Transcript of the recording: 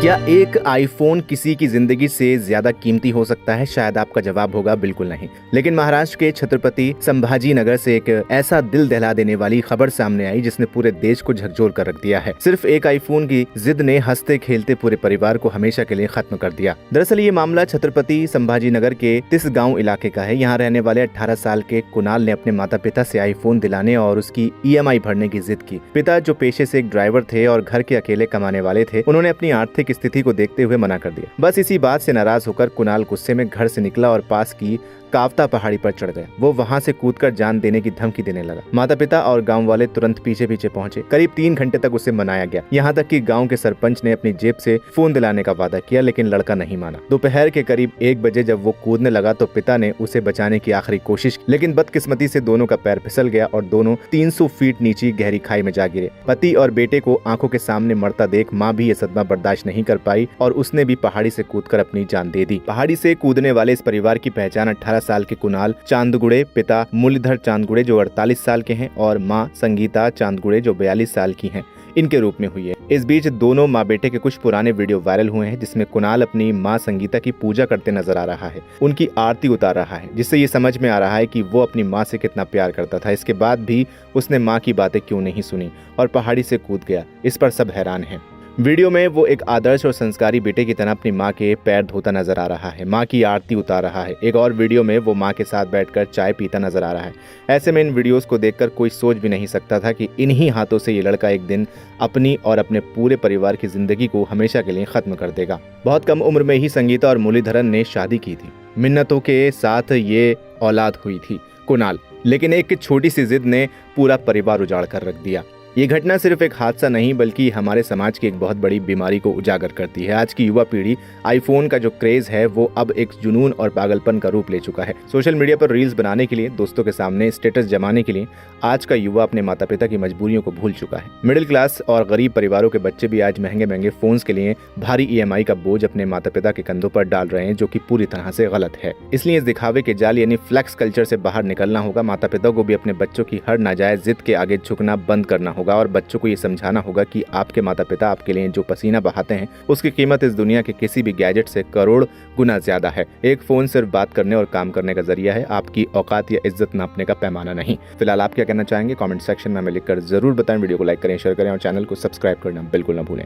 क्या एक आईफोन किसी की जिंदगी से ज्यादा कीमती हो सकता है? शायद आपका जवाब होगा बिल्कुल नहीं। लेकिन महाराष्ट्र के छत्रपति संभाजी नगर से एक ऐसा दिल दहला देने वाली खबर सामने आई जिसने पूरे देश को झकझोर कर रख दिया है। सिर्फ एक आईफोन की जिद ने हंसते खेलते पूरे परिवार को हमेशा के लिए खत्म कर दिया। दरअसल ये मामला छत्रपति संभाजी नगर के तिसगांव इलाके का है। यहाँ रहने वाले 18 साल के कुणाल ने अपने माता पिता से आईफोन दिलाने और उसकी EMI भरने की जिद की। पिता जो पेशे से एक ड्राइवर थे और घर के अकेले कमाने वाले थे, उन्होंने अपनी आर्थिक स्थिति को देखते हुए मना कर दिया। बस इसी बात से नाराज होकर कुणाल गुस्से में घर से निकला और पास की कावता पहाड़ी पर चढ़ गया। वो वहां से कूदकर जान देने की धमकी देने लगा। माता पिता और गांव वाले तुरंत पीछे पीछे पहुंचे। करीब 3 घंटे तक उसे मनाया गया। यहाँ तक कि गांव के सरपंच ने अपनी जेब से फोन दिलाने का वादा किया, लेकिन लड़का नहीं माना। दोपहर के करीब 1 बजे जब वो कूदने लगा तो पिता ने उसे बचाने की आखिरी कोशिश की, लेकिन बदकिस्मती से दोनों का पैर फिसल गया और दोनों 300 फीट नीचे गहरी खाई में जा गिरे। पति और बेटे को आंखों के सामने मरता देख माँ भी ये सदमा बर्दाश्त नहीं कर पाई और उसने भी पहाड़ी से कूदकर अपनी जान दे दी। पहाड़ी से कूदने वाले इस परिवार की पहचान 18 साल के कुणाल चांदगुड़े, पिता मुरलीधर चांदगुड़े जो 48 साल के हैं और मां संगीता चांदगुड़े जो 42 साल की हैं, इनके रूप में हुई है। इस बीच दोनों माँ बेटे के कुछ पुराने वीडियो वायरल हुए हैं जिसमें कुणाल अपनी मां संगीता की पूजा करते नजर आ रहा है, उनकी आरती उतार रहा है, जिससे ये समझ में आ रहा है कि वो अपनी मां से कितना प्यार करता था। इसके बाद भी उसने मां की बातें क्यों नहीं सुनी और पहाड़ी से कूद गया। इस पर सब हैरान हैं। वीडियो में वो एक आदर्श और संस्कारी बेटे की तरह अपनी माँ के पैर धोता नजर आ रहा है, माँ की आरती उतार रहा है। एक और वीडियो में वो माँ के साथ बैठकर चाय पीता नजर आ रहा है। ऐसे में इन वीडियोस को देखकर कोई सोच भी नहीं सकता था कि इन्हीं हाथों से ये लड़का एक दिन अपनी और अपने पूरे परिवार की जिंदगी को हमेशा के लिए खत्म कर देगा। बहुत कम उम्र में ही संगीता और मुरलीधरन ने शादी की थी। मिन्नतों के साथ ये औलाद हुई थी कुणाल, लेकिन एक छोटी सी जिद ने पूरा परिवार उजाड़ कर रख दिया। ये घटना सिर्फ एक हादसा नहीं बल्कि हमारे समाज की एक बहुत बड़ी बीमारी को उजागर करती है। आज की युवा पीढ़ी आईफोन का जो क्रेज है वो अब एक जुनून और पागलपन का रूप ले चुका है। सोशल मीडिया पर रील्स बनाने के लिए, दोस्तों के सामने स्टेटस जमाने के लिए आज का युवा अपने माता पिता की मजबूरियों को भूल चुका है। मिडिल क्लास और गरीब परिवारों के बच्चे भी आज महंगे महंगे फोन्स के लिए भारी EMI का बोझ अपने माता पिता के कंधों पर डाल रहे हैं, जो कि पूरी तरह से गलत है। इसलिए इस दिखावे के जाल यानी फ्लेक्स कल्चर से बाहर निकलना होगा। माता पिता को भी अपने बच्चों की हर नाजायज जिद के आगे झुकना बंद करना होगा और बच्चों को ये समझाना होगा कि आपके माता पिता आपके लिए जो पसीना बहाते हैं उसकी कीमत इस दुनिया के किसी भी गैजेट से करोड़ गुना ज्यादा है। एक फोन सिर्फ बात करने और काम करने का जरिया है, आपकी औकात या इज्जत नापने का पैमाना नहीं। फिलहाल आप क्या कहना चाहेंगे कमेंट सेक्शन में हमें लिखकर जरूर बताएं। वीडियो को लाइक करें, शेयर करें और चैनल को सब्सक्राइब करना बिल्कुल न भूलें।